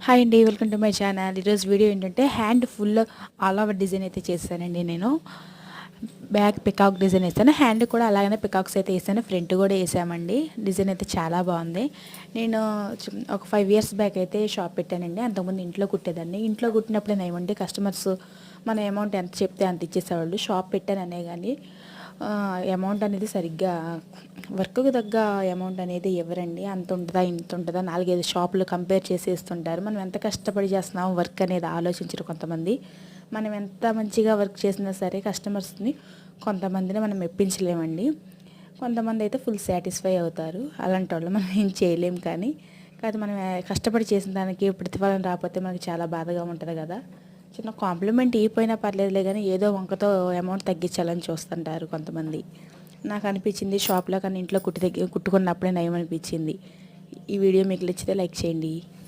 Hi అండి, welcome to my channel. ఈరోజు video ఏంటంటే hand full all over design అయితే చేశానండి. నేను బ్యాక్ పికాక్ డిజైన్ వేసాను, హ్యాండ్ కూడా అలాగనే పికాక్స్ అయితే వేసాను, ఫ్రంట్ కూడా వేసామండి. డిజైన్ అయితే చాలా బాగుంది. నేను ఒక 5 ఇయర్స్ బ్యాక్ అయితే షాప్ పెట్టానండి. అంతకుముందు ఇంట్లో కుట్టేదాన్ని. ఇంట్లో కుట్టినప్పుడు ఏమంటే కస్టమర్స్ మన అమౌంట్ ఎంత చెప్తే అంత ఇచ్చేసేవాళ్ళు. షాప్ పెట్టాననే కానీ అమౌంట్ అనేది సరిగ్గా వర్క్కి తగ్గ అమౌంట్ అనేది ఎవరండి, అంత ఉంటుందా ఇంత ఉంటుందా 4-5 షాపులు కంపేర్ చేసి ఇస్తుంటారు. మనం ఎంత కష్టపడి చేస్తున్నాం వర్క్ అనేది ఆలోచించరు కొంతమంది. మనం ఎంత మంచిగా వర్క్ చేసినా సరే కస్టమర్స్ని కొంతమందిని మనం మెప్పించలేమండి. కొంతమంది అయితే ఫుల్ సాటిస్ఫై అవుతారు. అలాంటి వాళ్ళు మనం ఏం చేయలేం. కానీ మనం కష్టపడి చేసిన దానికి ప్రతిఫలం రాకపోతే మనకి చాలా బాధగా ఉంటుంది కదా. చిన్న కాంప్లిమెంట్ ఇవ్వకపోయినా పర్లేదులే, కానీ ఏదో వంకతో అమౌంట్ తగ్గించాలని చూస్తుంటారు కొంతమంది. నాకు అనిపించింది షాప్లో కానీ ఇంట్లో కుట్టుకున్నప్పుడే నయం అనిపించింది. ఈ వీడియో మీకు నచ్చితే లైక్ చేయండి.